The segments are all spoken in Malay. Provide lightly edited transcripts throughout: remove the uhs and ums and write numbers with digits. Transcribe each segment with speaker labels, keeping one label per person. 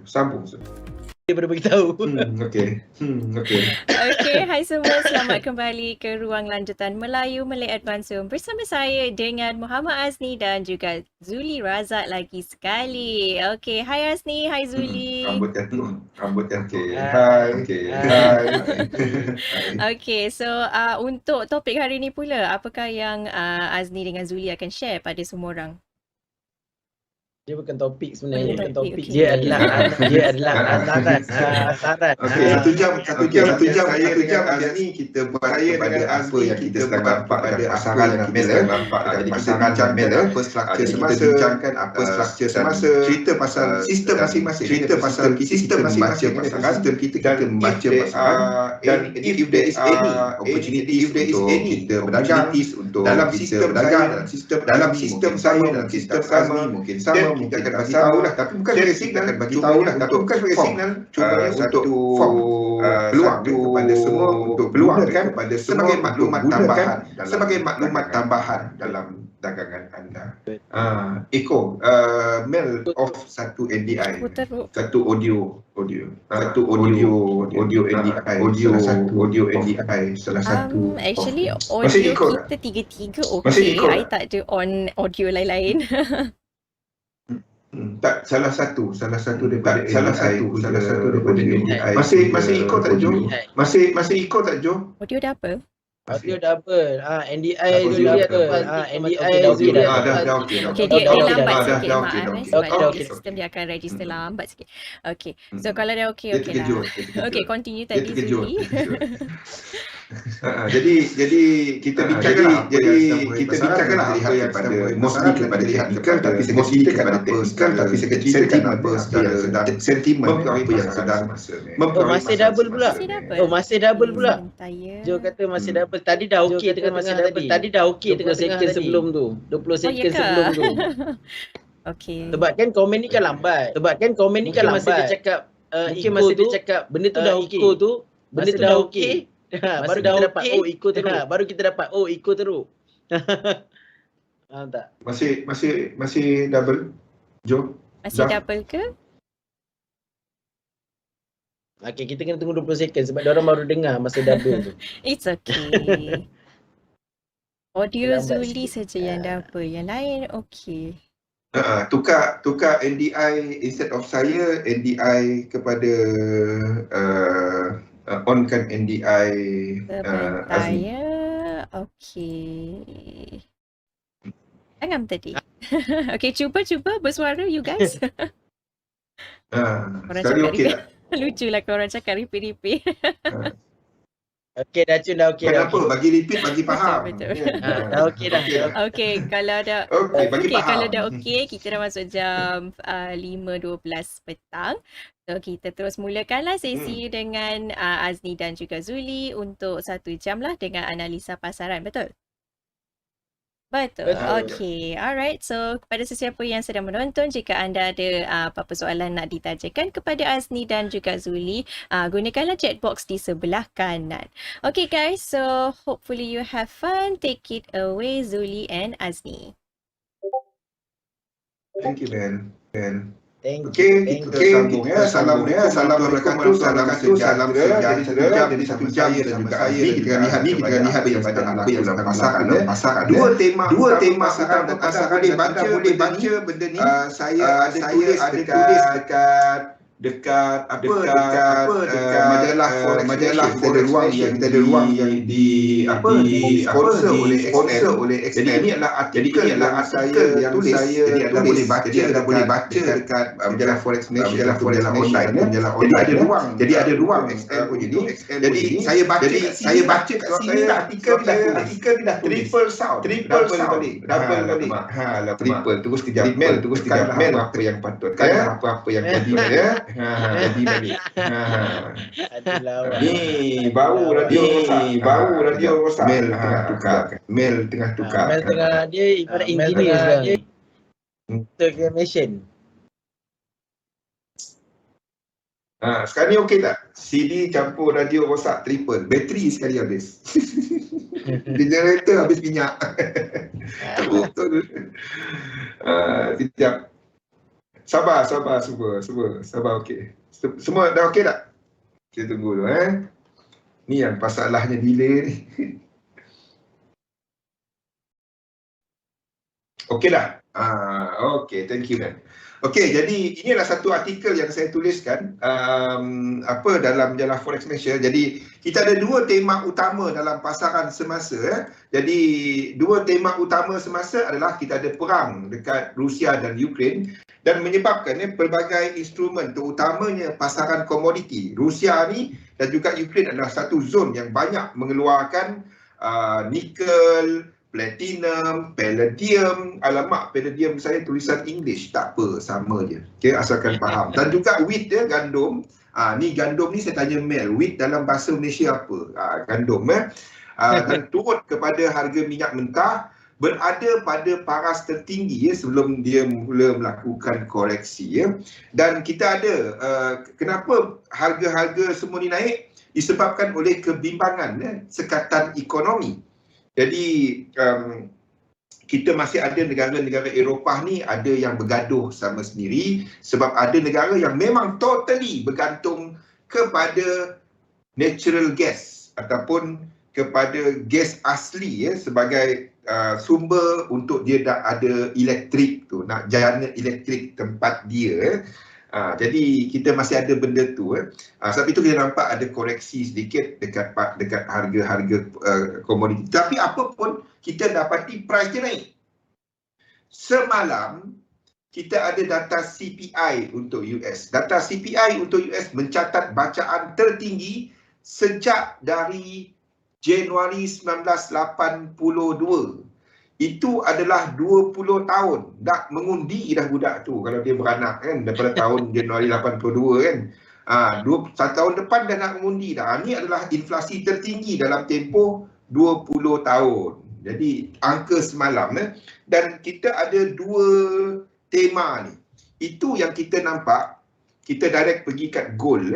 Speaker 1: Sambung.
Speaker 2: Daripada beritahu.
Speaker 1: Okey.
Speaker 3: Okey, hai semua. Selamat kembali ke ruang lanjutan Melayu Malay Advanced Zoom bersama saya dengan Muhammad Azni dan juga Zuli Razak lagi sekali. Okey, hai Azni, hai Zuli.
Speaker 1: Rambut cantik.
Speaker 2: Hai.
Speaker 1: Hai.
Speaker 3: Okey, so untuk topik hari ni pula, apakah yang Azni dengan Zuli akan share pada semua orang?
Speaker 2: Dia bukan topik sebenarnya,
Speaker 3: Bukan
Speaker 2: bukan
Speaker 3: topik,
Speaker 2: topik.
Speaker 3: okey.
Speaker 2: Dia adalah asaran.
Speaker 1: Okey, satu jam Azni ni kita buat kepada apa yang kita sedang nampak pada pasaran dengan Mel. Jadi kita bincang Mel apa struktur semasa, kita bincangkan apa struktur semasa, cerita pasal sistem masing-masing, cerita pasal sistem masing-masing pasangan, sistem kita membaca pasangan, dan if there is any opportunities untuk kita berdagang dalam sistem berdagang, dalam sistem saya, dalam sistem Azni mungkin sama, kita akan bagi tahu lah, tapi bukan sebagai signal, bagi tahu lah, tapi bukan sebagai signal, cuma satu form peluang kepada semua untuk gunakan sebagai maklumat tambahan dalam dagangan anda. Eko, Mel off satu NDI, satu audio NDI, salah satu.
Speaker 3: Actually audio kita tiga-tiga okey. I tak ada on audio lain-lain.
Speaker 1: Tak, salah satu daripada NDI. Masih ikut tak Jo? Masih ikut tak Jo?
Speaker 3: Audio dah apa?
Speaker 2: Audio dah apa? NDI Zuli apa? NDI Zuli dah.
Speaker 1: Dah okey.
Speaker 3: Okey, dia lambat sikit.
Speaker 1: Dah
Speaker 3: Maaf
Speaker 1: okey.
Speaker 3: sebab sistem dia akan register lambat sikit. Okey. So kalau dah okey lah. Okey, continue tadi Zuli.
Speaker 1: Jadi kita bincangkan apa yang pada mostly kepada technical, tapi sekecil apa sentimen apa yang sedang
Speaker 2: masih double pula. Masih double pula. Jo kata masih double. Tadi dah okey tengah second sebelum tu. 20 second sebelum tu.
Speaker 3: Okey.
Speaker 2: Sebab kan komen ni kan lambat. Masa dia cakap masa dia cakap benda tu dah okey. Benda tu dah okey. Baru kita dapat ikut teruk. Baru kita dapat ikut teruk. Faham tak?
Speaker 1: Masih double. Jo.
Speaker 3: Masih double ke?
Speaker 2: Okey, kita kena tunggu 20 second sebab dia orang baru dengar masa double tu.
Speaker 3: It's okay. Audio Zuli saja yang double, yang lain okey.
Speaker 1: Tukar NDI instead of saya, NDI kepada onkan NDI Azni.
Speaker 3: Saya okey. Angam tadi. Okey, cuba bersuara you guys.
Speaker 1: Sekali okey tak?
Speaker 3: Luculah korang cakap repeat.
Speaker 2: Okey dah Cun, dah okey.
Speaker 1: Kenapa? Bagi repeat, bagi faham.
Speaker 3: Betul.
Speaker 2: Dah okey dah.
Speaker 3: Okey, kalau dah kalau dah okey, kita dah masuk jam 5.12 petang. So kita terus mulakanlah sesi dengan Azni dan juga Zuli untuk 1 jam lah dengan analisa pasaran, betul? Betul. Okey. Alright. So kepada sesiapa yang sedang menonton, jika anda ada apa-apa soalan nak ditajakan kepada Azni dan juga Zuli, gunakanlah chat box di sebelah kanan. Okay guys, so hopefully you have fun. Take it away Zuli and Azni.
Speaker 1: Thank you Ben.
Speaker 2: Okey,
Speaker 1: kita sambung ya. Salam sejahtera. Jadi 1 jam bersama saya. Kita akan lihat apa yang sedang pasaran. Dua tema pasaran dan pasaran boleh baca benda ni. Saya ada tulis dekat majalah ruang yang di sponsor oleh XM. Jadi ini adalah artikel yang saya tulis. Jadi anda boleh baca dekat majalah Forex Nation, majalah online. Jadi ada ruang XM punya ni. Jadi saya baca kat sini artikel dah triple sound. Double triple. Tunggu sekejap. Mel apa yang patut. Apa yang jadi ya. Jadi balik. Ni bau radio rosak. Mel tengah tukar.
Speaker 2: Dia ibarat engineer sekarang. Automation.
Speaker 1: Sekarang ni okey tak? CD campur radio rosak triple. Bateri sekali habis. Generator habis minyak. Betul. Sekejap. Sabar semua. Sabar, okey. Semua dah okey tak? Kita tunggu dulu Ni yang masalahnya delay ni. Okey dah. Okey, thank you man. Okey, jadi inilah satu artikel yang saya tuliskan dalam majalah Forex Malaysia. Jadi kita ada dua tema utama dalam pasaran semasa. Jadi dua tema utama semasa adalah kita ada perang dekat Rusia dan Ukraine dan menyebabkan pelbagai instrumen terutamanya pasaran komoditi. Rusia ni dan juga Ukraine adalah satu zon yang banyak mengeluarkan nikel, platinum, palladium. Alamak, palladium saya tulisan English. Tak apa, sama je. Okay, asalkan faham. Dan juga wheat ya, gandum. Ni gandum ni saya tanya Mel. Wheat dalam bahasa Malaysia apa? Gandum dan turut kepada harga minyak mentah berada pada paras tertinggi ya, sebelum dia mula melakukan koreksi ya. Dan kita ada kenapa harga-harga semua ni naik? Disebabkan oleh kebimbangan sekatan ekonomi. Jadi kita masih ada negara-negara Eropah ni ada yang bergaduh sama sendiri sebab ada negara yang memang totally bergantung kepada natural gas ataupun kepada gas asli ya, sebagai sumber untuk dia dah ada elektrik tu, nak jana elektrik tempat dia. Jadi kita masih ada benda tu. Sebab itu kita nampak ada koreksi sedikit dekat harga-harga komoditi. Tapi apa pun kita dapati price dia naik. Semalam kita ada data CPI untuk US. Data CPI untuk US mencatat bacaan tertinggi sejak dari Januari 1982. Itu adalah 20 tahun. Dah mengundi dah budak tu kalau dia beranak kan daripada tahun Januari 82 kan. 1 tahun depan dah nak mengundi dah. Ini adalah inflasi tertinggi dalam tempoh 20 tahun. Jadi angka semalam dan kita ada dua tema ni. Itu yang kita nampak. Kita direct pergi kat gold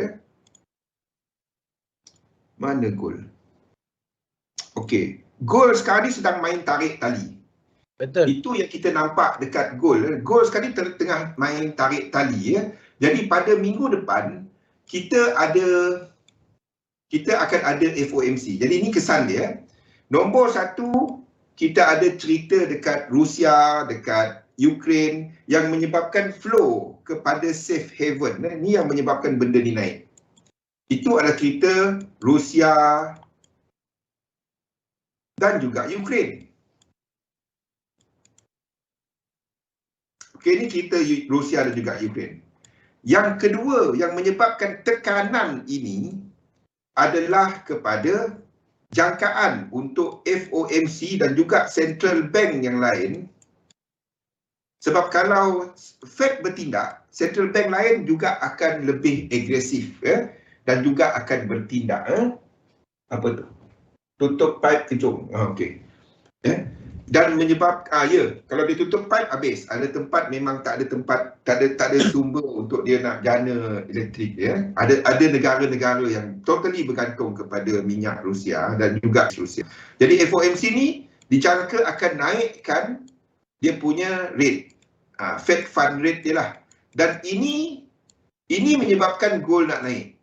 Speaker 1: Mana gold? Okey. Gold sekarang ni sedang main tarik tali.
Speaker 2: Betul.
Speaker 1: Itu yang kita nampak dekat gold. Gold sekarang ni tengah main tarik tali ya. Jadi pada minggu depan kita akan ada FOMC. Jadi ini kesan dia. Nombor satu, kita ada cerita dekat Rusia, dekat Ukraine yang menyebabkan flow kepada safe haven. Ini yang menyebabkan benda ni naik. Itu adalah cerita Rusia dan juga Ukraine. Okey, ini cerita Rusia dan juga Ukraine. Yang kedua yang menyebabkan tekanan ini adalah kepada jangkaan untuk FOMC dan juga central bank yang lain. Sebab kalau Fed bertindak, central bank lain juga akan lebih agresif dan juga akan bertindak. Apa tu? Tutup pipe kejung. Okey. Dan menyebabkan kalau dia tutup pipe habis. Ada tempat memang tak ada sumber untuk dia nak jana elektrik ya. Ada negara-negara yang totally bergantung kepada minyak Rusia dan juga Rusia. Jadi FOMC ni dijangka akan naikkan dia punya rate. Fed fund rate dia lah. Dan ini menyebabkan gold nak naik.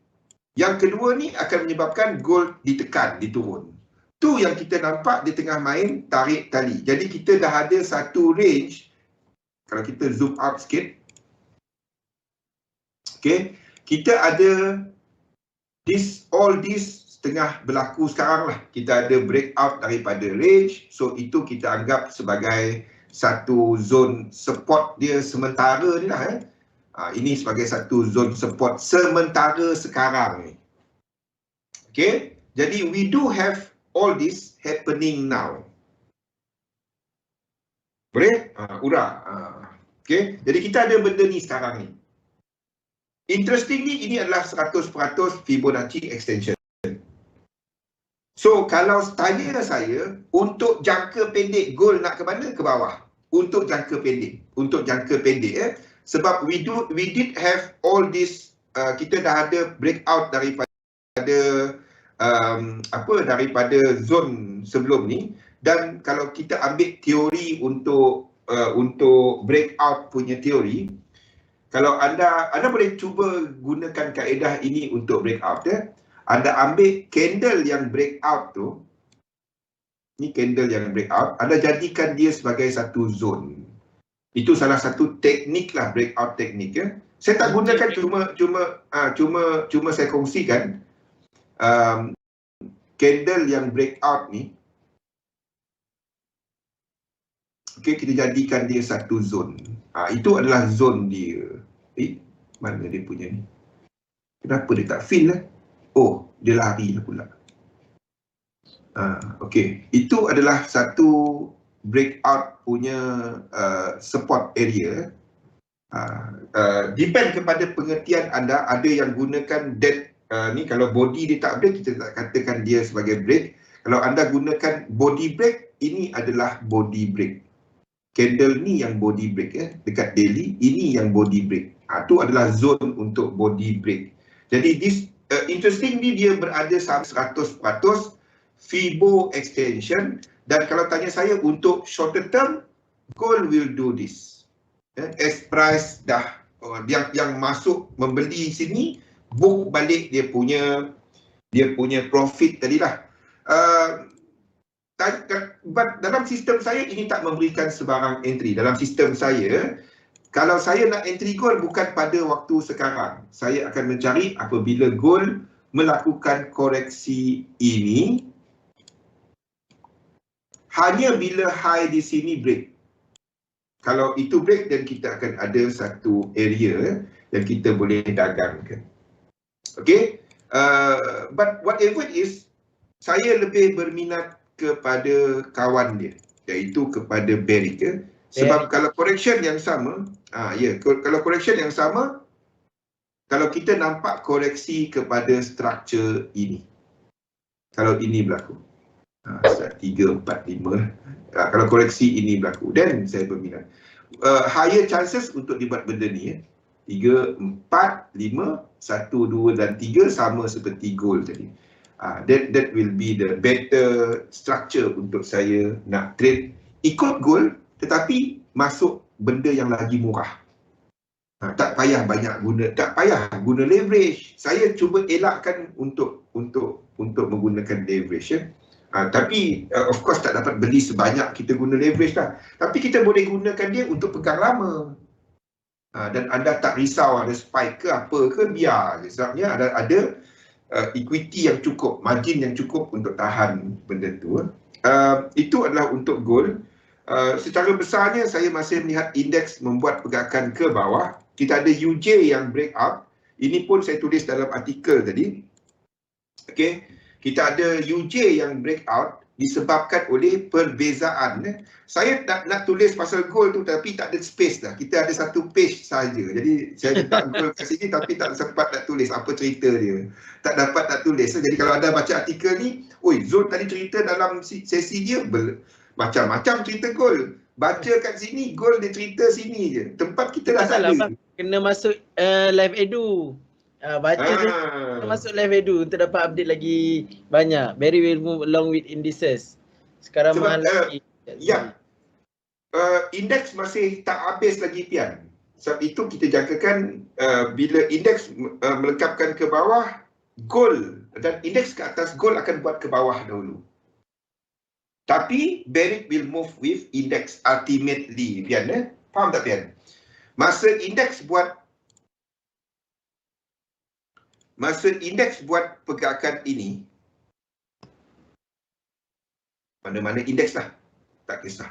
Speaker 1: Yang kedua ni akan menyebabkan gold ditekan, diturun. Tu yang kita nampak dia tengah main tarik tali. Jadi kita dah ada satu range. Kalau kita zoom out sikit. Okay. Kita ada all this tengah berlaku sekarang lah. Kita ada breakout daripada range. So itu kita anggap sebagai satu zone support dia sementara ni lah. Ini sebagai satu zone support sementara sekarang ni. Okay. Jadi we do have all this happening now. Boleh? Okay. Jadi kita ada benda ni sekarang ni. Interestingly, ini adalah 100% Fibonacci extension. So, kalau tanya saya, untuk jangka pendek gold nak ke mana? Ke bawah. Untuk jangka pendek. Sebab we did have all this, kita dah ada breakout daripada daripada zone sebelum ni. Dan kalau kita ambil teori untuk breakout punya teori, Kalau anda boleh cuba gunakan kaedah ini untuk breakout ya. Anda ambil candle yang breakout tu, ni candle yang breakout, anda jadikan dia sebagai satu zone. Itu salah satu teknik lah, breakout teknik ya. Saya tak gunakan, cuma saya kongsikan candle yang breakout ni. Okey, kita jadikan dia satu zone. Itu adalah zone dia. Mana dia punya ni? Kenapa dia tak fill lah? Oh, dia lari lah pula. Okey, itu adalah satu breakout punya support area. Depend kepada pengertian anda. Ada yang gunakan dead ni, kalau body dia tak break, kita tak katakan dia sebagai break. Kalau anda gunakan body break, ini adalah body break. Candle ni yang body break ya, dekat daily, ini yang body break. Itu adalah zone untuk body break. Jadi interestingly dia berada sama 100% Fibo extension, dan kalau tanya saya untuk shorter term, gold will do this. As price dah yang masuk membeli sini, book balik dia punya profit tadilah. But dalam sistem saya ini tak memberikan sebarang entry. Dalam sistem saya, kalau saya nak entry gold bukan pada waktu sekarang. Saya akan mencari apabila gold melakukan koreksi ini, hanya bila high di sini break. Kalau itu break, dan kita akan ada satu area yang kita boleh dagangkan. Okay, but whatever it is, saya lebih berminat kepada kawan dia, iaitu kepada Barrick ya. Sebab kalau correction yang sama, kalau correction yang sama, kalau kita nampak koreksi kepada struktur ini, kalau ini berlaku, 3, 4, 5, kalau koreksi ini berlaku, then saya berminat. Higher chances untuk dibuat benda ni ya. 3, 4, 5, 1, 2 dan 3 sama seperti gold tadi. That will be the better structure untuk saya nak trade ikut gold, tetapi masuk benda yang lagi murah. Tak payah guna leverage. Saya cuba elakkan untuk menggunakan leverage ya. Tapi of course tak dapat beli sebanyak kita guna leverage lah. Tapi kita boleh gunakan dia untuk pegang lama. Dan anda tak risau ada spike ke apa ke, biar je. Sebabnya ada equity yang cukup, margin yang cukup untuk tahan benda tu. Itu adalah untuk gold. Secara besarnya saya masih melihat indeks membuat pergerakan ke bawah. Kita ada UJ yang break up. Ini pun saya tulis dalam artikel tadi. Okey, kita ada UJ yang break out disebabkan oleh perbezaan. Saya nak tulis pasal gold tu tapi tak ada space dah. Kita ada satu page saja. Jadi saya letak gold kat sini tapi tak sempat nak tulis apa cerita dia. Tak dapat nak tulis. Jadi kalau anda baca artikel ni, Zul tadi cerita dalam sesi dia macam-macam cerita gold. Baca kat sini, gold dia cerita sini je. Tempat kita dah ada.
Speaker 2: Kena masuk live edu. Baca tu masuk live edu untuk dapat update lagi banyak. Barry will move along with indices. Sekarang mahal lagi.
Speaker 1: Ya. Indeks masih tak habis lagi pian. Sebab itu kita jangkakan bila indeks melengkapkan ke bawah, gold dan indeks ke atas, gold akan buat ke bawah dahulu. Tapi Barrick will move with index ultimately, pian. Faham tak pian? Masa indeks buat pergerakan ini, mana-mana indeks lah, tak kisah.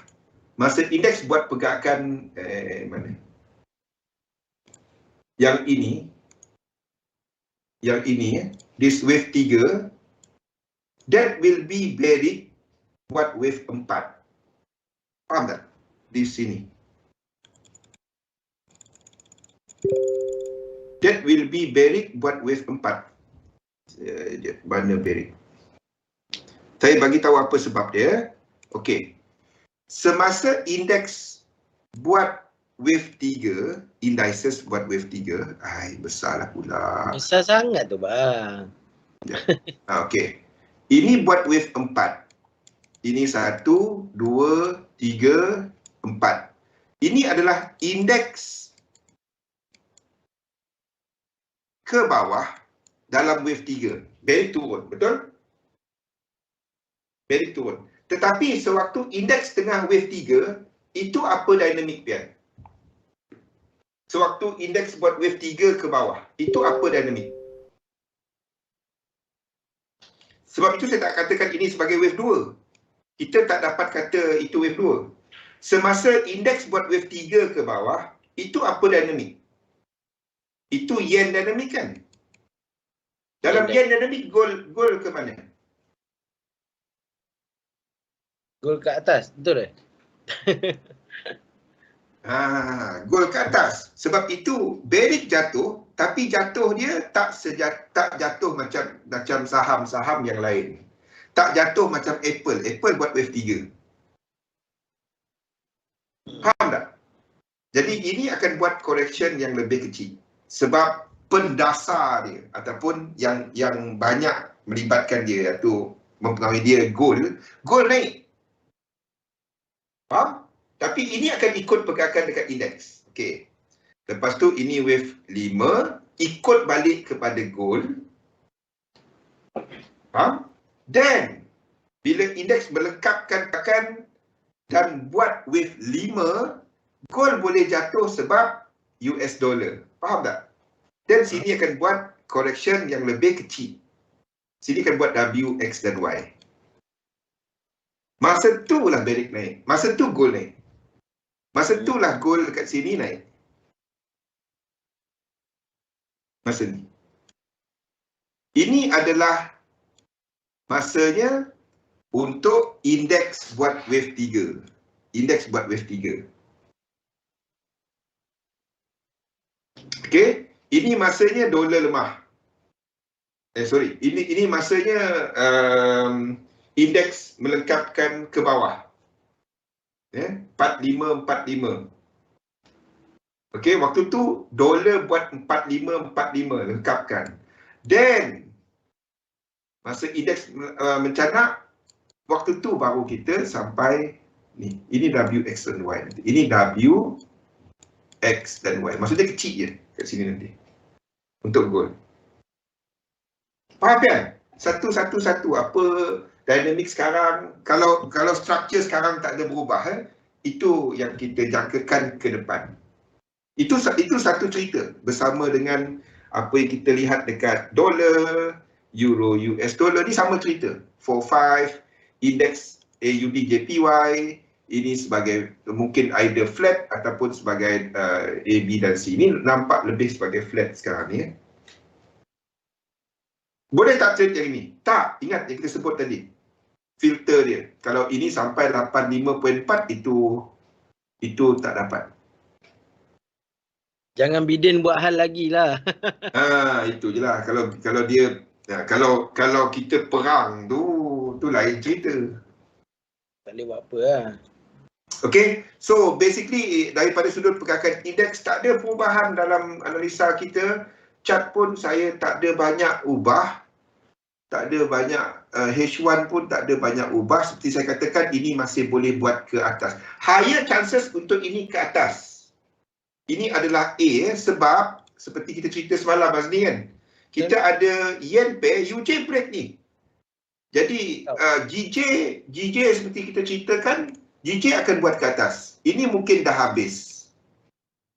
Speaker 1: Masa indeks buat pergerakan mana? Yang ini, this wave 3, that will be Barrick buat wave 4. Faham tak? Di sini. That will be Barrick buat wave 4. Mana Barrick? Saya bagi tahu apa sebab dia. Okey. Semasa indeks buat wave 3, indices buat wave 3, besarlah pula.
Speaker 2: Besar sangat tu bang.
Speaker 1: Okey. Ini buat wave 4. Ini 1, 2, 3, 4. Ini adalah indeks ke bawah dalam wave 3. Bearish turun, betul? Bearish turun. Tetapi sewaktu indeks tengah wave 3, itu apa dinamik dia? Sewaktu indeks buat wave 3 ke bawah, itu apa dinamik? Sebab itu saya tak katakan ini sebagai wave 2. Kita tak dapat kata itu wave 2. Semasa indeks buat wave 3 ke bawah, itu apa dinamik? Itu yen dinamik kan? Dalam yen dinamik, gold ke mana?
Speaker 2: Gold ke atas, betul tak?
Speaker 1: Gold ke atas. Sebab itu bearish jatuh, tapi jatuh dia tak jatuh macam saham-saham yang lain. Tak jatuh macam Apple. Apple buat wave 3. Faham tak? Jadi ini akan buat correction yang lebih kecil. Sebab pendasar dia ataupun yang banyak melibatkan dia, iaitu mempengaruhi dia gold naik. Faham? Tapi ini akan ikut pergerakan dekat indeks. Okey. Lepas tu ini wave 5 ikut balik kepada gold. Faham? Dan bila indeks melengkapkan pergerakan dan buat wave 5, gold boleh jatuh sebab US dollar. Faham tak? Dan sini akan buat correction yang lebih kecil. Sini akan buat W, X dan Y. Masa tu lah bearish naik. Masa tu gold naik. Masa tu lah gold dekat sini naik. Masa ni. Ini adalah masanya untuk indeks buat wave 3. Indeks buat wave 3. Okey, ini masanya dolar lemah. Ini masanya indeks melengkapkan ke bawah. 4545. Okey, waktu tu dolar buat 4545 lengkapkan. Dan masa indeks mencanak, waktu tu baru kita sampai ni. Ini W, X dan Y. Ini W, X dan Y. Maksudnya kecil je kat sini nanti. Untuk gold. Faham kan? Satu-satu apa dynamic sekarang, kalau structure sekarang tak ada berubah, itu yang kita jangkakan ke depan. Itu satu cerita bersama dengan apa yang kita lihat dekat dolar, euro, US dollar, ni sama cerita. 45, indeks AUD JPY, ini sebagai mungkin either flat ataupun sebagai A, B dan C. Ini nampak lebih sebagai flat sekarang ni. Boleh tak trade yang ini? Tak. Ingat yang kita sebut tadi. Filter dia. Kalau ini sampai 85.4, itu tak dapat.
Speaker 2: Jangan bidin buat hal lagi lah.
Speaker 1: Itu je lah. Kalau dia, kalau kita perang tu lain cerita.
Speaker 2: Tak boleh buat apa lah.
Speaker 1: Okay, so basically daripada sudut pergerakan indeks tak ada perubahan dalam analisa kita. Chart pun saya tak ada banyak ubah. Tak ada banyak, H1 pun tak ada banyak ubah. Seperti saya katakan, ini masih boleh buat ke atas. Higher chances untuk ini ke atas. Ini adalah A, sebab seperti kita cerita semalam Azni kan. Kita ada yen pair, UJ break ni. Jadi GJ seperti kita ceritakan, GJ akan buat ke atas. Ini mungkin dah habis.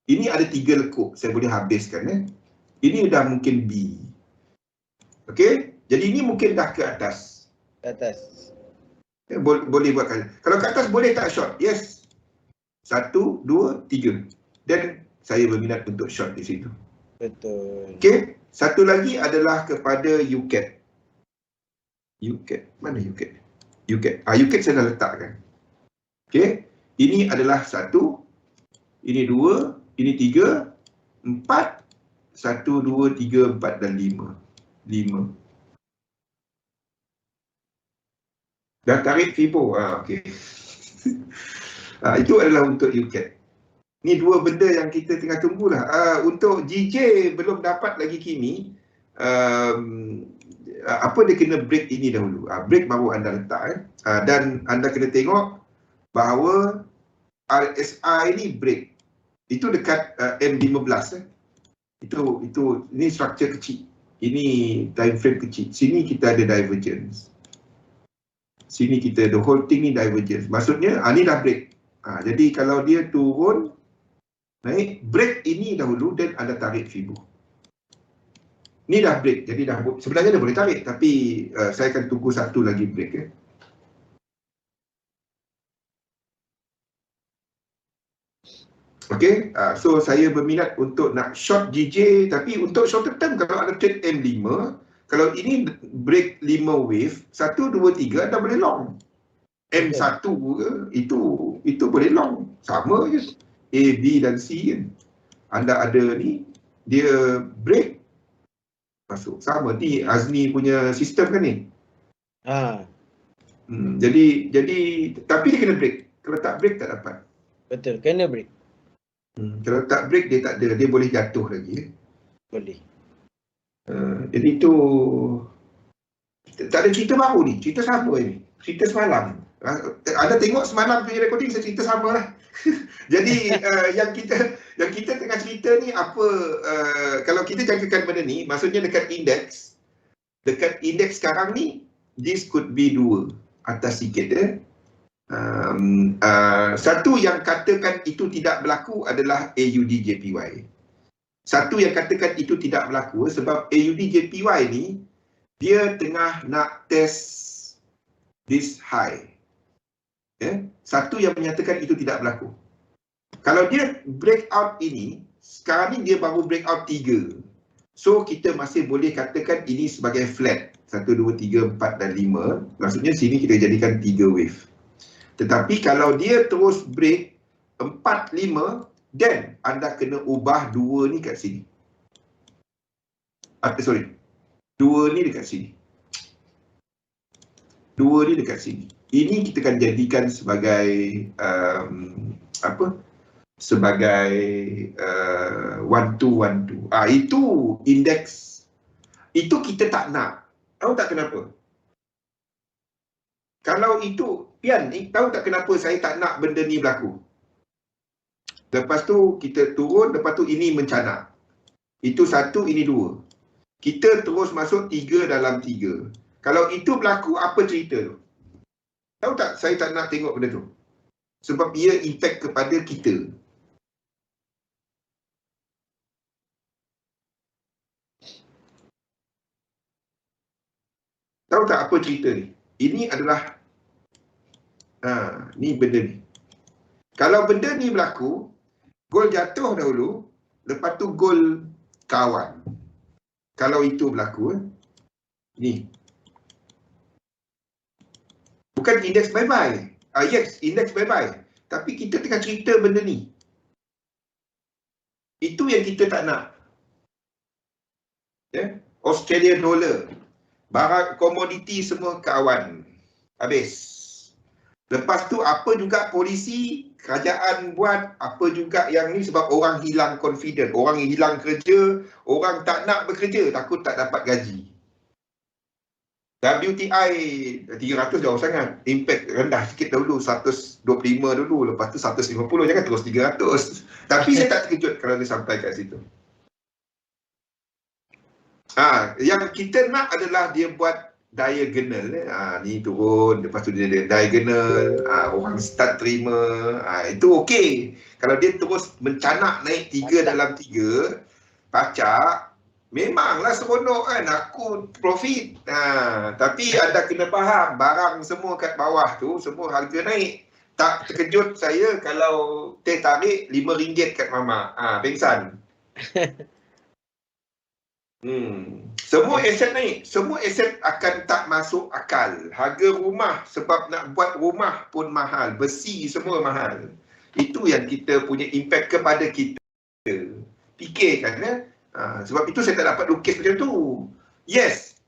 Speaker 1: Ini ada 3 lekuk, saya boleh habiskan. Ini dah mungkin B. Okey? Jadi ini mungkin dah ke atas.
Speaker 2: Ke atas.
Speaker 1: Boleh buat kali. Kalau ke atas boleh tak short? Yes. 1, 2, 3. Dan saya berminat untuk short di situ.
Speaker 2: Betul.
Speaker 1: Okey. Satu lagi adalah kepada UCAT. UCAT. Mana UCAT? UCAT. UCAT saya dah letakkan. Okey. Ini adalah 1. Ini 2. Ini 3. 4. 1, 2, 3, 4 dan 5. 5. Dah tarik Fibo. Okey. Itu adalah untuk UCAT. Ni 2 benda yang kita tengah tunggulah. Untuk GJ belum dapat lagi kini. Apa dia kena break ini dahulu. Break baru anda letak. Dan anda kena tengok bahawa RSI ni break. Itu dekat M15. Ini struktur kecil. Ini time frame kecil. Sini kita ada divergence. Sini kita the whole thing ni divergence. Maksudnya ni dah break. Jadi kalau dia turun, naik, break ini dahulu dan anda tarik Fibo. Ni dah break. Jadi dah sebenarnya dia boleh tarik, tapi saya akan tunggu satu lagi break ya. Okay, so saya berminat untuk nak short GJ, tapi untuk short term kalau ada trade M5, kalau ini break 5 wave, 1, 2, 3 anda boleh long. M1 ke, itu boleh long. Sama je. A, B dan C kan. Anda ada ni, dia break, masuk. Sama ni Azni punya sistem kan ni. Jadi tapi dia kena break. Kalau tak break tak dapat.
Speaker 2: Betul, kena break.
Speaker 1: Kalau tak break dia tak ada, dia boleh jatuh lagi.
Speaker 2: Boleh.
Speaker 1: Jadi tu tak ada cerita baru ni, cerita sama ni. Cerita semalam. Anda tengok semalam punya recording saya cerita sama lah. Jadi yang kita tengah cerita ni apa, kalau kita jangkakan benda ni, maksudnya dekat indeks sekarang ni, this could be 2 atas sikit satu yang katakan itu tidak berlaku adalah AUD-JPY. Satu yang katakan itu tidak berlaku sebab AUD-JPY ni dia tengah nak test this high. Satu yang menyatakan itu tidak berlaku. Kalau dia breakout ini, sekarang ni dia baru breakout 3. So kita masih boleh katakan ini sebagai flat. 1, 2, 3, 4 dan 5. Maksudnya sini kita jadikan 3 wave. Tetapi kalau dia terus break 4, 5, then anda kena ubah 2 ni kat sini. 2 ni dekat sini. 2 ni dekat sini. Ini kita akan jadikan sebagai sebagai 1, 2, 1, 2. Itu indeks. Itu kita tak nak. Tahu tak kenapa? Kalau itu, Pian, tahu tak kenapa saya tak nak benda ni berlaku? Lepas tu kita turun, lepas tu ini mencanak. Itu 1, ini 2. Kita terus masuk 3 dalam 3. Kalau itu berlaku, apa cerita tu? Tahu tak saya tak nak tengok benda tu? Sebab ia impact kepada kita. Tahu tak apa cerita ni? Ini adalah ni benda ni. Kalau benda ni berlaku, gol jatuh dahulu, lepas tu gol kawan. Kalau itu berlaku, ni. Bukan indeks bye-bye. Yes, indeks bye-bye. Tapi kita tengah cerita benda ni. Itu yang kita tak nak. Australian dollar. Barang komoditi semua kawan. Habis. Lepas tu apa juga polisi, kerajaan buat, apa juga yang ni sebab orang hilang confident, orang hilang kerja, orang tak nak bekerja, takut tak dapat gaji. WTI 300 jauh sangat, impact rendah sikit dahulu, 125 dulu, lepas tu 150, jangan terus 300. Tapi saya tak terkejut kalau dia sampai kat situ. Yang kita nak adalah dia buat diagonal. Ni turun, lepas tu dia diagonal, orang start terima, itu okey. Kalau dia terus mencanak naik 3 dalam 3, pacak, memanglah seronok kan, aku profit. Tapi anda kena faham, barang semua kat bawah tu, semua harga naik. Tak terkejut saya kalau teh tarik RM5 kat mama. Pengsan. Semua aset naik. Semua aset akan tak masuk akal. Harga rumah, sebab nak buat rumah pun mahal. Besi semua mahal. Itu yang kita punya impact kepada kita. Fikirkan sebab itu saya tak dapat lukis macam tu. Yes,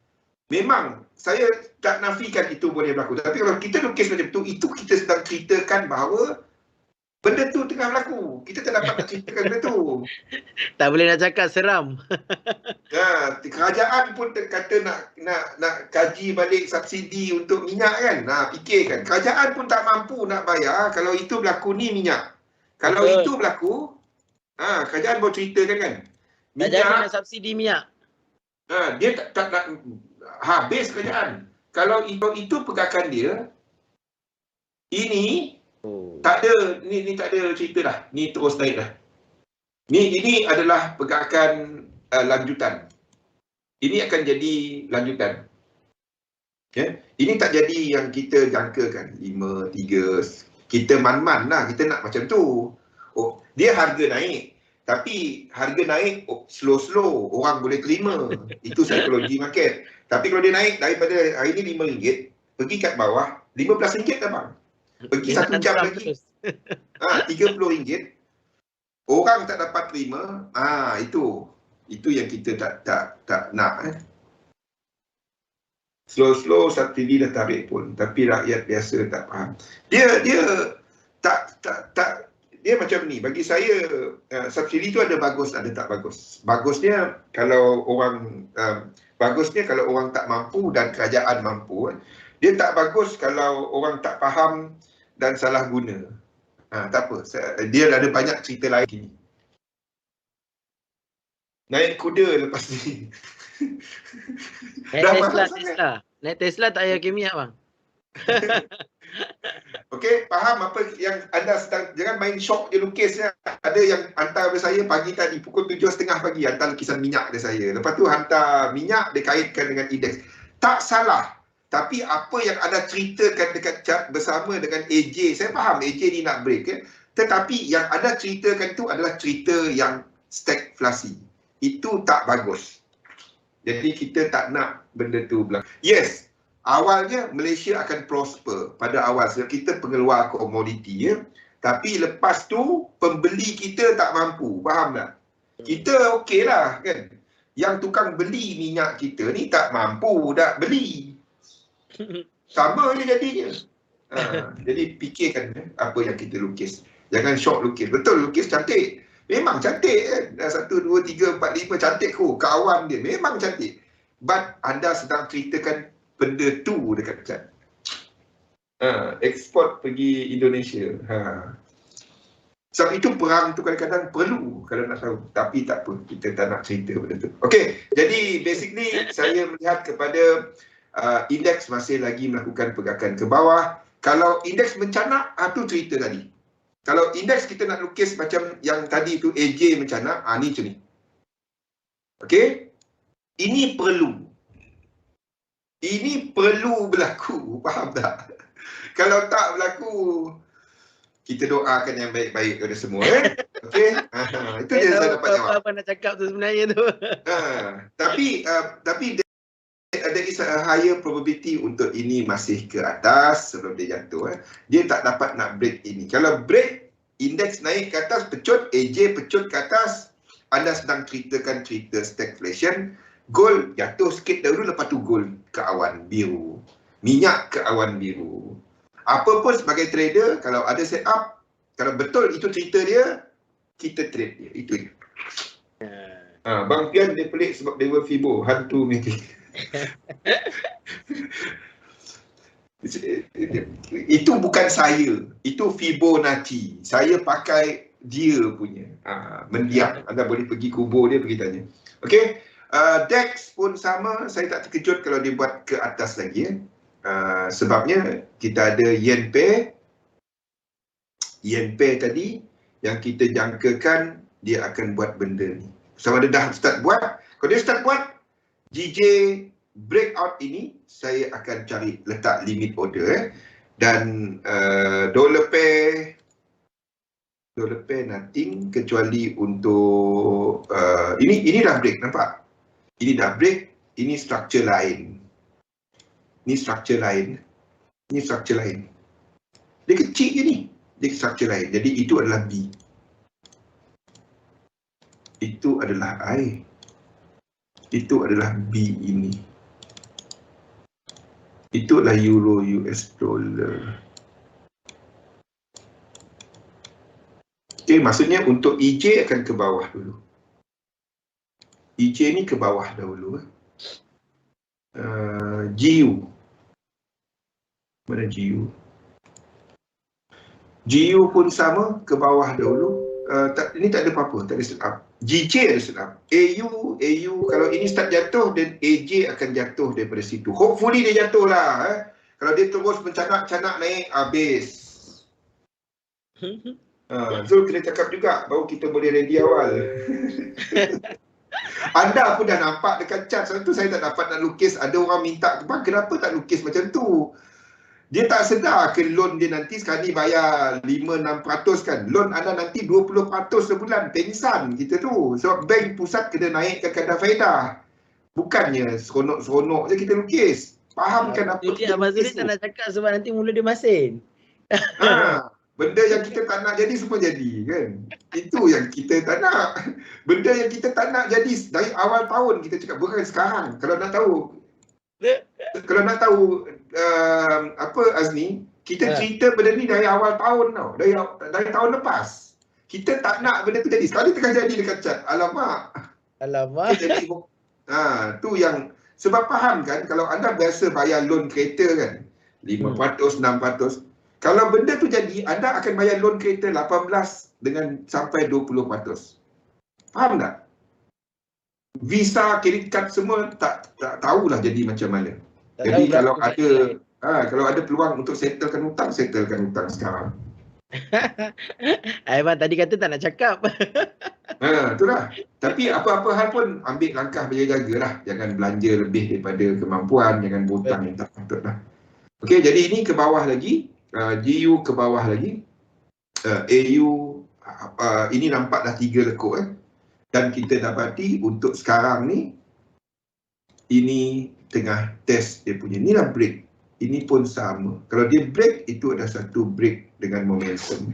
Speaker 1: memang saya tak nafikan itu boleh berlaku. Tapi kalau kita lukis macam tu, itu kita sedang ceritakan bahawa benda tu tengah berlaku. Kita tak dapat nak ceritakan benda tu.
Speaker 2: Tak boleh nak cakap, seram.
Speaker 1: Kerajaan pun kata nak kaji balik subsidi untuk minyak kan. Fikirkan. Kerajaan pun tak mampu nak bayar kalau itu berlaku ni minyak. Kalau itu berlaku, kerajaan baru ceritakan kan.
Speaker 2: jadi nak subsidi minyak.
Speaker 1: Dia tak nak habis kerajaan. Kalau itu pergerakan dia, ini tak ada, ni tak ada cerita dah. Ni terus naik dah. Ini adalah pergerakan lanjutan. Ini akan jadi lanjutan. Okay? Ini tak jadi yang kita jangkakan 5, 3. Kita man-man lah, kita nak macam tu. Oh, dia harga naik. Tapi harga naik slow-slow, orang boleh terima. Itu psikologi market. Tapi kalau dia naik daripada hari ni RM5, pergi kat bawah, RM15 dah bang. Pergi 1 jam lagi, RM30. Orang tak dapat terima, itu yang kita tak nak. Slow-slow subsidi dah tarik pun, tapi rakyat biasa tak faham. Dia dia macam ni. Bagi saya subsidi tu ada bagus, ada tak bagus. Bagusnya kalau orang tak mampu dan kerajaan mampu. Dia tak bagus kalau orang tak faham dan salah guna. Tak apa. Dia ada banyak cerita lain. Naik kuda lepas ni.
Speaker 2: Naik Tesla tak payah kimia bang.
Speaker 1: Okey, faham apa yang anda sedang, jangan main shock je lukisnya. Ada yang hantar kepada saya pagi tadi pukul 7.30 pagi, hantar lukisan minyak kepada saya. Lepas tu hantar minyak, dia kaitkan dengan indeks. Tak salah. Tapi apa yang anda ceritakan dekat chat bersama dengan AJ, saya faham AJ ni nak break. Tetapi yang anda ceritakan tu adalah cerita yang stagflasi. Itu tak bagus. Jadi kita tak nak benda tu berlaku. Yes, awalnya Malaysia akan prosper pada awal sebab kita pengeluar komoditi, ya. Tapi lepas tu pembeli kita tak mampu, faham tak? Kita okey lah kan. Yang tukang beli minyak kita ni tak mampu dah beli. Sama je jadinya. Jadi fikirkan apa yang kita lukis. Jangan shock lukis. Betul lukis cantik. Memang cantik kan. 1, 2, 3, 4, 5 cantik kot. Kawan dia memang cantik. But anda sedang ceritakan benda tu dekat chat. Ekspor pergi Indonesia. Sebab itu perang tu kadang-kadang perlu kalau nak tahu. Tapi tak apa. Kita tak nak cerita benda tu. Okey. Jadi basically saya melihat kepada indeks masih lagi melakukan pergerakan ke bawah. Kalau indeks mencanak, tu cerita tadi. Kalau indeks kita nak lukis macam yang tadi tu AJ mencanak, ni macam ni. Okey? Ini perlu. Ini perlu berlaku. Faham tak? Kalau tak berlaku, kita doakan yang baik-baik kepada semua. Okey? Itu je saya dapat jawab.
Speaker 2: Apa nak cakap tu sebenarnya tu.
Speaker 1: Tapi there is a higher probability untuk ini masih ke atas sebelum dia jatuh. Dia tak dapat nak break ini. Kalau break, indeks naik ke atas, pecut, AJ pecut ke atas, anda sedang ceritakan cerita stagflation. Gold jatuh sikit dahulu, lepas tu gold ke awan biru. Minyak ke awan biru. Apa pun sebagai trader, kalau ada set up, kalau betul itu cerita dia, kita trade dia. Itu dia. Bang Pian dia pelik sebab dia Fibo, hantu meeting. Itu bukan saya, itu Fibonacci. Saya pakai dia punya mendiam. Anda boleh pergi kubur dia, pergi tanya. Okey, DAX pun sama. Saya tak terkejut kalau dia buat ke atas lagi. Sebabnya kita ada yen pair tadi yang kita jangkakan dia akan buat benda ni. Sama dia dah start buat. Kalau dia start buat, GJ breakout ini, saya akan cari letak limit order. Dan dollar pair nothing kecuali untuk ini dah break, nampak? Ini dah break, ini structure lain. Ini structure lain. Ini structure lain. Dia kecil je ni. Dia structure lain. Jadi itu adalah B. Itu adalah I. Itu adalah B ini. Itu adalah euro US dollar. Okey, maksudnya untuk EJ akan ke bawah dulu. EJ ni ke bawah dahulu. GU. Mana GU? GU pun sama, ke bawah dahulu. Ini tak ada apa-apa, tak ada setup. GJ ada senang. AU kalau ini start jatuh dan AJ akan jatuh daripada situ. Hopefully dia jatuh lah. Kalau dia terus mencanak-canak naik, habis. Zul kena cakap juga, baru kita boleh ready awal. Anda pun dah nampak dekat chat. Sebab tu saya tak dapat nak lukis. Ada orang minta, bang kenapa tak lukis macam tu? Dia tak sedar ke loan dia nanti sekarang ni bayar 5-6% kan. Loan anda nanti 20% sebulan. Pengsan kita tu. Sebab bank pusat kena naikkan kadar faedah. Bukannya seronok-seronok je kita lukis. Faham kan apa
Speaker 2: kita Abang Zul tak nak cakap sebab nanti mula dia masin.
Speaker 1: Benda yang kita tak nak jadi semua jadi kan. Itu yang kita tak nak. Benda yang kita tak nak jadi dari awal tahun kita cakap bukan sekarang. Kalau nak tahu apa Azni, kita cerita benda ni dari awal tahun tau. Dari tahun lepas. Kita tak nak benda tu jadi. Sekali tengah jadi dekat chat. Alamak. Jadi, tu yang sebab faham kan kalau anda biasa bayar loan kereta kan 5%, 6%. Kalau benda tu jadi, anda akan bayar loan kereta 18 dengan sampai 20%. Faham tak? Visa, kredit kad semua tak tahulah jadi macam mana. Jadi kalau ada peluang untuk settlekan hutang sekarang.
Speaker 2: Aiman tadi kata tak nak cakap.
Speaker 1: Itulah. Tapi apa-apa hal pun ambil langkah berjaga-jaga lah. Jangan belanja lebih daripada kemampuan, jangan berhutang yang tak patut lah. Okey, jadi ini ke bawah lagi. GU ke bawah lagi. AU ini nampak dah 3 lekuk dan kita dapati untuk sekarang ni ini tengah test dia punya. Inilah break. Ini pun sama. Kalau dia break, itu ada satu break dengan momentum.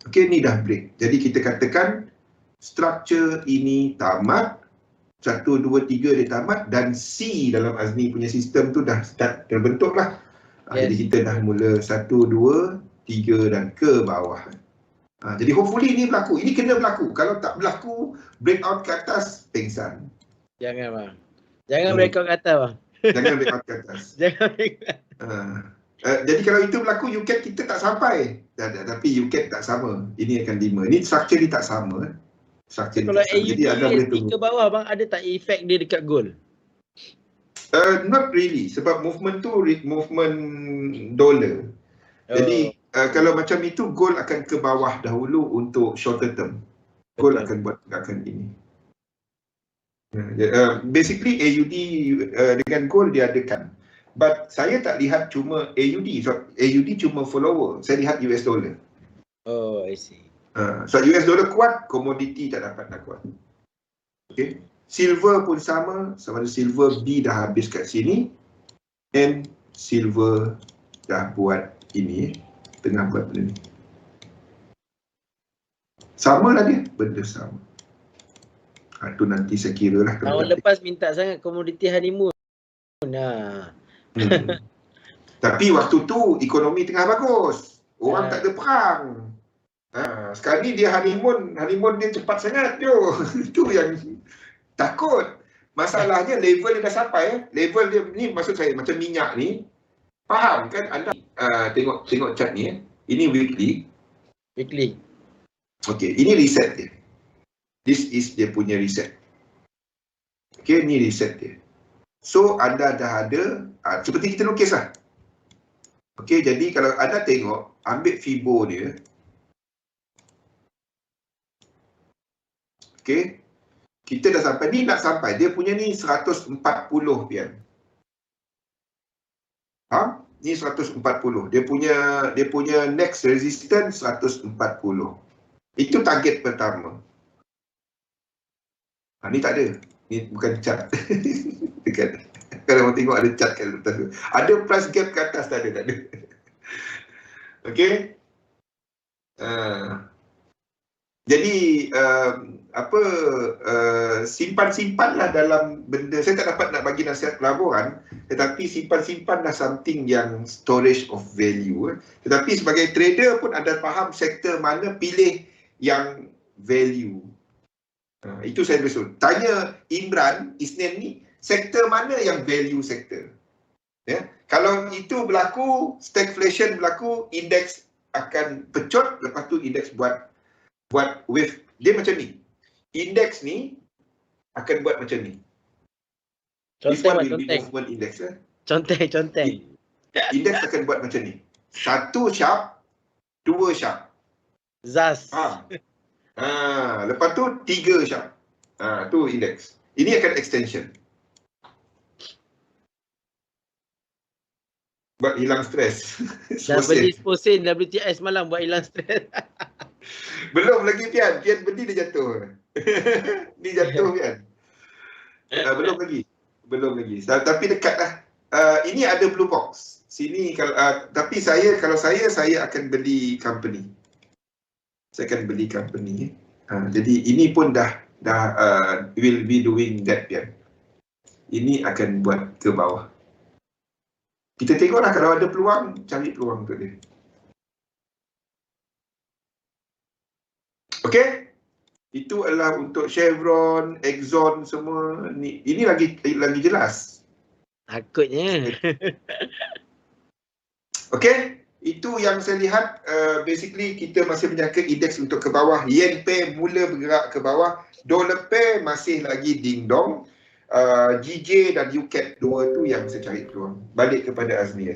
Speaker 1: Okey, ni dah break. Jadi kita katakan structure ini tamat. 1, 2, 3 dia tamat dan C dalam Azni punya sistem tu dah start terbentuk lah. Jadi kita dah mula 1, 2, 3 dan ke bawah. Jadi hopefully ini berlaku. Ini kena berlaku. Kalau tak berlaku, breakout ke atas, pengsan.
Speaker 2: Jangan bang. Jangan breakout ke atas bang.
Speaker 1: Jangan breakout ke atas. Jadi kalau itu berlaku, UCAT kita tak sampai. Tapi UCAT tak sama. Ini akan 5. Ini structure ni tak sama.
Speaker 2: Kalau AUD ke bawah bang, ada tak efek dia dekat gold?
Speaker 1: Not really. Sebab movement tu movement dollar. Jadi kalau macam itu, gold akan ke bawah dahulu untuk shorter term. Gold akan buat pergerakan ini. Basically AUD dengan gold dia adakan. But saya tak lihat cuma AUD. So AUD cuma follower. Saya lihat US dollar.
Speaker 2: Oh, I see.
Speaker 1: So US dollar kuat, komoditi tak dapat nak kuat. Okay. Silver pun sama ada silver B dah habis kat sini. And silver dah buat ini. Tengah buat benda ni. Sama lah dia. Benda sama. Itu nanti saya kira lah.
Speaker 2: Tahun lepas minta sangat komoditi honeymoon.
Speaker 1: Tapi waktu tu ekonomi tengah bagus. Orang tak ada perang. Sekarang ni dia honeymoon dia cepat sangat tu. Itu yang takut. Masalahnya level dia dah sampai. Level dia ni maksud saya macam minyak ni. Faham kan anda? Tengok chart ni. Ini weekly. Okey, ini reset dia. This is dia punya reset. Okey, ni reset dia. So anda dah ada seperti kita lukis lah. Okey, jadi kalau anda tengok, ambil Fibo dia. Okey. Kita dah sampai ni, nak sampai dia punya ni 140 pian. Ni 140. Dia punya next resistance 140. Itu target pertama. Ni tak ada. Ni bukan chart. Kalau orang tengok ada chart kat atas tu. Ada price gap ke atas, tak ada. Okey. Jadi simpan-simpanlah dalam benda. Saya tak dapat nak bagi nasihat pelaburan, tetapi simpan-simpanlah something yang storage of value. Tetapi sebagai trader pun anda faham sektor mana pilih yang value. Itu saya beritahu. Tanya Imran Isnin ni, sektor mana yang value sektor? Ya, kalau itu berlaku, stagflation berlaku, indeks akan pecut, lepas tu indeks buat wave. Dia macam ni. indeks ni akan buat macam ni. This one will be movement index.
Speaker 2: Conteng.
Speaker 1: Indeks akan buat macam ni. 1 sharp, 2 sharp.
Speaker 2: Zas.
Speaker 1: Lepas tu 3 sharp. Tu indeks. Ini akan extension. Buat hilang stres.
Speaker 2: Dah beli sposin WTI semalam buat hilang stres.
Speaker 1: Belum lagi Pian. Pian beli dia jatuh. Ni jatuh Pian. Belum lagi. Tapi dekat lah. Ini ada blue box. Sini kalau tapi kalau saya akan beli company. Saya akan beli company. Jadi ini pun dah will be doing that Pian. Ini akan buat ke bawah. Kita tengoklah kalau ada peluang, cari peluang untuk dia. Okey? Itu adalah untuk Chevron, Exxon semua. Ini lagi jelas.
Speaker 2: Takutnya.
Speaker 1: Okey? Itu yang saya lihat, basically kita masih menjangka indeks untuk ke bawah. Yen pair mula bergerak ke bawah. Dollar pair masih lagi ding-dong. GJ dan UCAT 2 tu yang saya cari peluang. Balik kepada Azmi.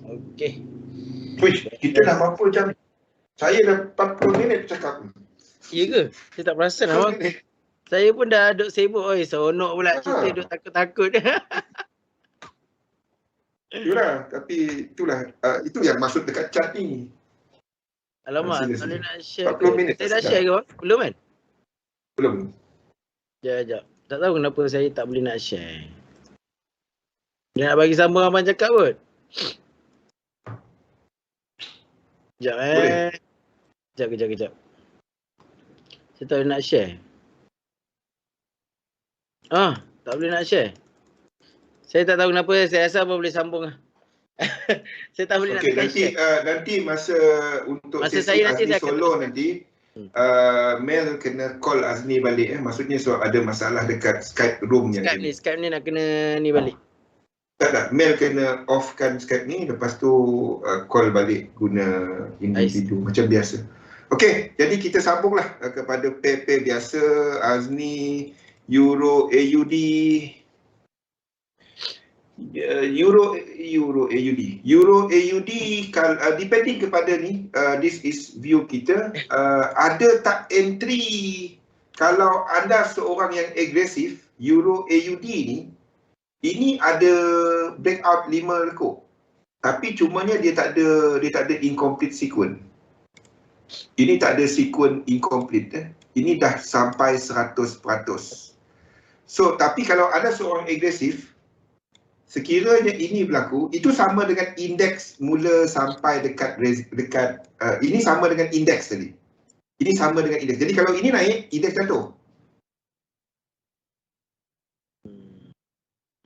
Speaker 2: Okey.
Speaker 1: Wish, kita dah berapa jam? Saya dah 40 minit cakap.
Speaker 2: Ya ke? Saya tak perasan abang. Saya pun dah duduk sibuk. Oi, seronok pula cerita duduk takut-takut.
Speaker 1: Itulah, tapi itulah itu yang masuk dekat chat ni.
Speaker 2: Alamak, tak boleh nak share.
Speaker 1: 40 minit.
Speaker 2: Saya dah share ke bang? Belum kan?
Speaker 1: Belum.
Speaker 2: Sekejap. Tak tahu kenapa saya tak boleh nak share. Dia nak bagi sambung abang cakap kot. Kejap. Saya tak boleh nak share. Tak boleh nak share. Saya tak tahu kenapa, saya rasa abang boleh sambung lah. Saya tak boleh nak share.
Speaker 1: Nanti masa untuk
Speaker 2: masa
Speaker 1: sesi
Speaker 2: saya
Speaker 1: Azmi solo nanti, Mel kena call Azmi balik. Maksudnya sebab ada masalah dekat Skype room yang
Speaker 2: Skype ni nak kena ni balik.
Speaker 1: Tak, Mel kena offkan Skype ni, lepas tu call balik guna individu macam biasa. Okey, jadi kita sambunglah kepada pair-pair biasa. Azmi, Euro AUD, Euro AUD, depending kepada ni, this is view kita, ada tak entry. Kalau anda seorang yang agresif, Euro AUD ni, ini ada breakout 5 lekuk, tapi cumanya dia tak ada incomplete sequence. Ini tak ada sequence incomplete. Ini dah sampai 100%. So, tapi kalau anda seorang agresif, sekiranya ini berlaku, itu sama dengan indeks mula sampai dekat ini sama dengan indeks tadi. Ini sama dengan indeks. Jadi kalau ini naik, indeks jatuh.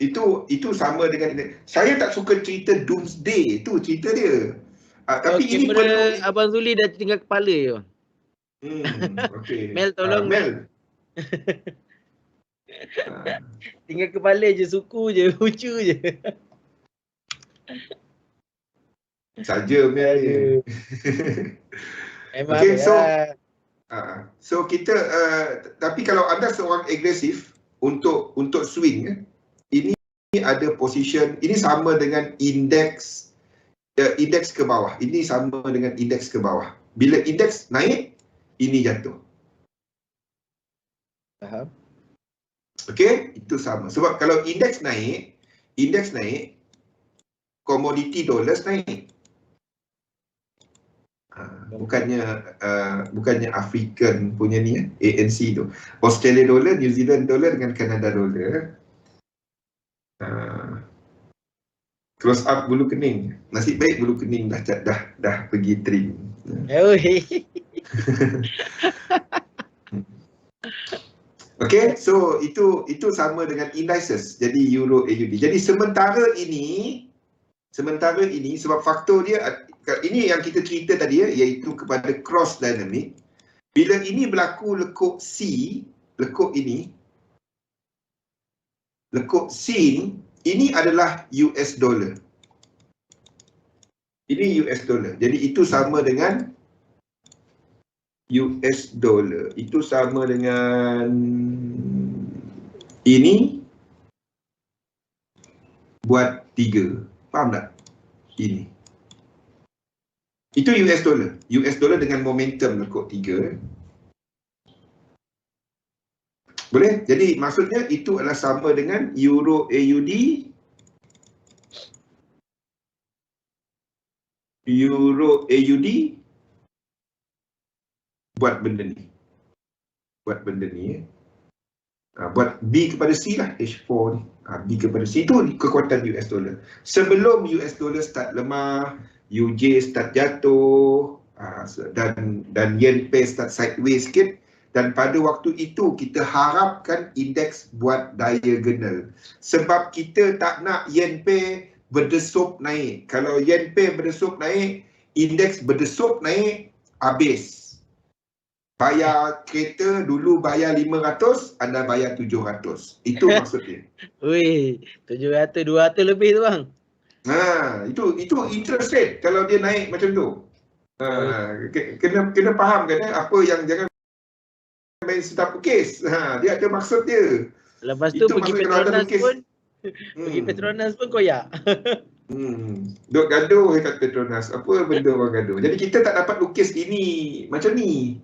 Speaker 1: Itu sama dengan indeks. Saya tak suka cerita doomsday, itu cerita dia. Tapi ini perlu
Speaker 2: Abang Zuli dah tinggal kepala je.
Speaker 1: Okay.
Speaker 2: Mel tolong
Speaker 1: Mel.
Speaker 2: Tinggal kepala je, suku je, lucu je.
Speaker 1: Saja Mel je.
Speaker 2: Okay,
Speaker 1: so kita tapi kalau anda seorang agresif untuk swing, ini ada position, ini sama dengan indeks ke bawah. Ini sama dengan indeks ke bawah. Bila indeks naik, ini jatuh.
Speaker 2: Faham?
Speaker 1: Okey, itu sama. Sebab kalau indeks naik, komoditi dollars naik. Bukannya African punya ni, ANC tu. Australia dollar, New Zealand dollar dengan Canada dollar. Close up bulu kening. Nasib baik bulu kening dah pergi trim. Okay, so itu sama dengan indices. Jadi Euro AUD. Jadi sementara ini sebab faktor dia, ini yang kita cerita tadi iaitu kepada cross dynamic. Bila ini berlaku lekuk C, lekuk C ini adalah US dollar. Ini US dollar. Jadi itu sama dengan US dollar itu sama dengan ini buat 3. Faham tak? Ini. Itu US dollar. US dollar dengan momentum lekuk 3. Boleh? Jadi maksudnya itu adalah sama dengan Euro AUD, Euro AUD buat benda ni. Buat benda ni. Buat B kepada C lah, H4 ni. B kepada C itu kekuatan US dollar. Sebelum US dollar start lemah, UJ start jatuh, dan yen pair start sideways sikit. Dan pada waktu itu kita harapkan indeks buat diagonal. Sebab kita tak nak yen pair berdesup naik. Kalau yen pair berdesup naik, indeks berdesup naik, habis. Bayar kereta dulu bayar 500, anda bayar 700. Itu maksudnya.
Speaker 2: Wih, 700, 200 lebih tu bang.
Speaker 1: Itu interest rate kalau dia naik macam tu. Kena faham kan apa yang jangan main sedap ukis. Dia ada maksud dia.
Speaker 2: Lepas tu pergi Petronas pun pergi Petronas pun koyak.
Speaker 1: Duk gaduh kat Petronas. Apa benda orang gaduh. Jadi kita tak dapat lukis ini macam ni.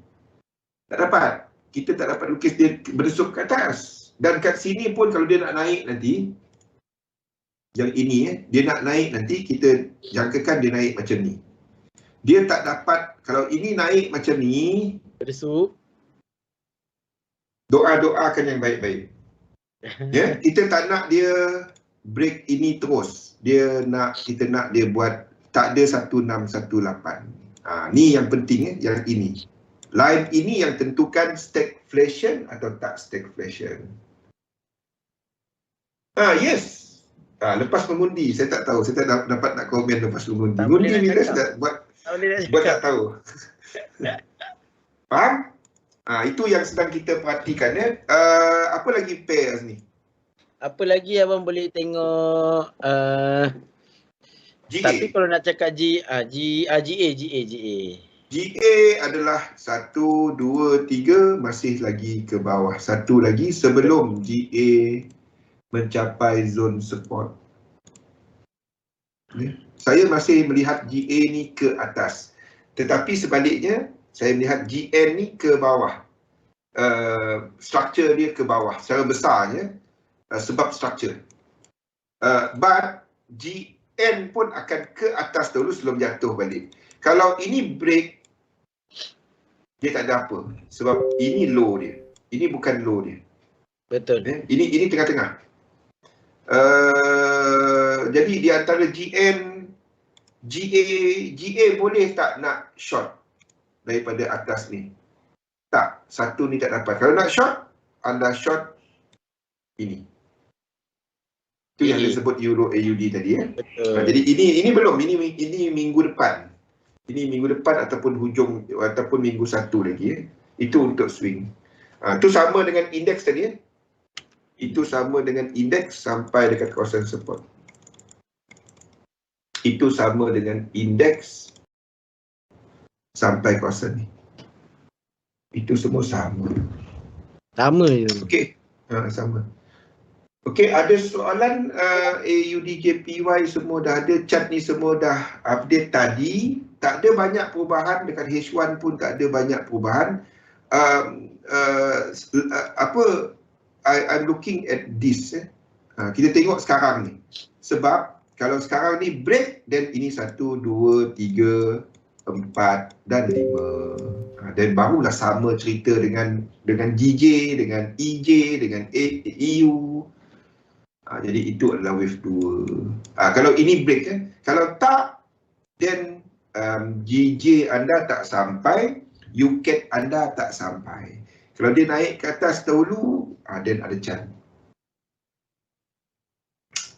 Speaker 1: Tak dapat. Kita tak dapat lukis dia berdesup ke atas. Dan kat sini pun kalau dia nak naik nanti, yang ini dia nak naik nanti, kita jangkakan dia naik macam ni. Dia tak dapat, kalau ini naik macam ni,
Speaker 2: berdesup,
Speaker 1: doa-doakan yang baik-baik. Ya, kita tak nak dia break ini terus. Kita nak dia buat tak ada 1618. Ni yang penting yang ini. Line ini yang tentukan stagflation atau tak stagflation. Yes. Lepas mengundi, saya tak tahu. Saya tak dapat nak komen lepas mengundi. Mengundi bila saya buat tak tahu. Faham? Itu yang sedang kita perhatikan ya. Apa lagi pairs ni?
Speaker 2: Apa lagi abang boleh tengok GA. Tapi kalau nak cakap GA.
Speaker 1: GA adalah 1, 2, 3 masih lagi ke bawah. Satu lagi sebelum GA mencapai zone support. Saya masih melihat GA ni ke atas. Tetapi sebaliknya, saya melihat GN ni ke bawah. Structure dia ke bawah. Secara besarnya, sebab structure. But GN pun akan ke atas dulu sebelum jatuh balik. Kalau ini break, dia tak ada apa. Sebab ini low dia. Ini bukan low dia.
Speaker 2: Betul.
Speaker 1: Ini tengah-tengah. Jadi di antara GN, GA boleh tak nak short daripada atas ni? Tak. Satu ni tak dapat. Kalau nak short, anda short ini. Itu yang disebut Euro AUD tadi ya. Jadi ini belum. Ini minggu depan. Ini minggu depan ataupun hujung ataupun minggu satu lagi ya. Itu untuk swing. Itu sama dengan indeks tadi ya. Itu sama dengan indeks sampai dekat kawasan support. Itu sama dengan indeks sampai kawasan ni. Itu semua sama.
Speaker 2: Sama je.
Speaker 1: Okey. Sama. Okey, ada soalan AUD JPY semua dah ada, chart ni semua dah update tadi. Tak ada banyak perubahan, dekat H1 pun tak ada banyak perubahan. I'm looking at this. Kita tengok sekarang ni. Sebab kalau sekarang ni break, then ini 1, 2, 3, 4 dan 5. Dan barulah sama cerita dengan GJ, dengan EJ, dengan EU. Jadi itu adalah wave 2. Kalau ini break kalau tak, then GJ anda tak sampai, UCAT anda tak sampai. Kalau dia naik ke atas dahulu, then ada chance.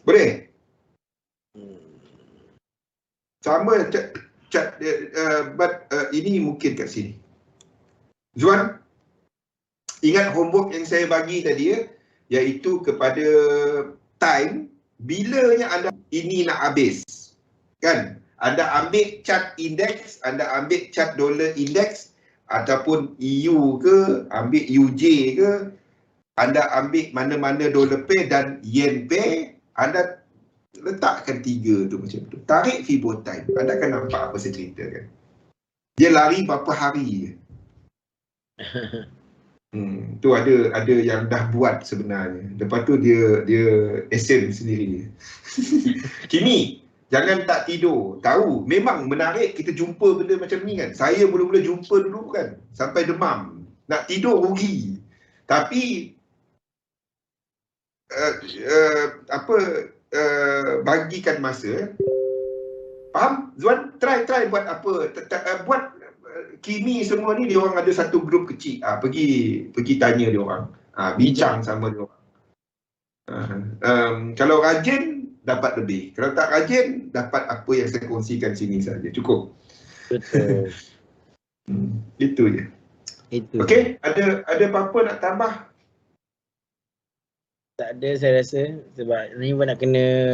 Speaker 1: Boleh? Sama but ini mungkin kat sini. Zuan, ingat homework yang saya bagi tadi ya, iaitu kepada time, bilanya anda ini nak habis. Kan? Anda ambil chart index, anda ambil chart dollar index, ataupun EU ke, ambil UJ ke, anda ambil mana-mana dollar pair dan yen pair, anda letakkan 3 tu macam tu. Tarik Fibo time. Anda akan nampak apa saya ceritakan. Dia lari berapa hari je. Tu ada yang dah buat sebenarnya. Lepas tu dia esen sendiri. Kimi, jangan tak tidur. Tahu, memang menarik kita jumpa benda macam ni kan. Saya mula-mula jumpa dulu kan, sampai demam. Nak tidur rugi. Tapi bagikan masa. Faham? Zuan, try buat apa? Buat Kimi semua ni, dia orang ada satu grup kecil. Pergi tanya dia orang. Bincang sama dia orang. Kalau rajin, dapat lebih. Kalau tak rajin, dapat apa yang saya kongsikan sini saja. Cukup.
Speaker 2: Betul.
Speaker 1: Itu je. Okey, ada apa-apa nak tambah?
Speaker 2: Tak ada saya rasa. Sebab ni pun nak kena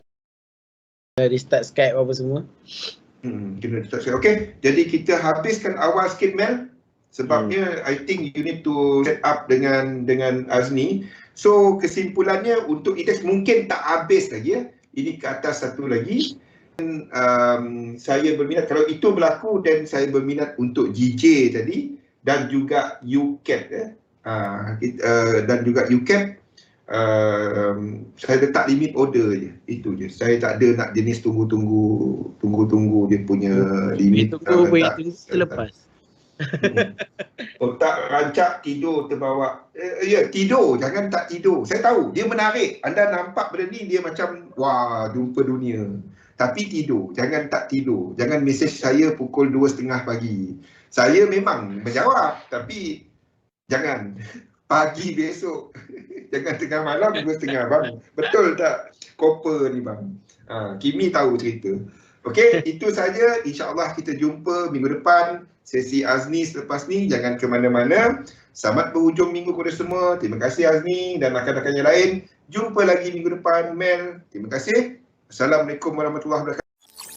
Speaker 2: restart Skype apa semua.
Speaker 1: Kena restart Skype. Okey, jadi kita habiskan awal sikit, Mel. Sebabnya I think you need to set up dengan Azni. So kesimpulannya untuk indeks mungkin tak habis lagi ya. Ini ke atas satu lagi. Saya berminat, kalau itu berlaku, dan saya berminat untuk GJ tadi dan juga UCAT dan juga UCAT. Saya letak limit order je. Itu je. Saya tak ada nak jenis tunggu dia punya limit.
Speaker 2: Tunggu terlepas.
Speaker 1: Otak rancak, tidur terbawa. Tidur, jangan tak tidur. Saya tahu dia menarik. Anda nampak benda ni dia macam wah, jumpa dunia. Tapi tidur, jangan tak tidur. Jangan mesej saya pukul 2.30 pagi. Saya memang menjawab, tapi jangan pagi besok. Jangan tengah malam 2.30 bang. Betul tak? Koper ni bang. Kimi tahu cerita. Okey, itu saja. InsyaAllah kita jumpa minggu depan. Sesi Azni selepas ni, jangan ke mana-mana. Selamat berhujung minggu kepada semua. Terima kasih Azni dan rakan-rakan yang lain. Jumpa lagi minggu depan, Mel. Terima kasih. Assalamualaikum warahmatullahi wabarakatuh.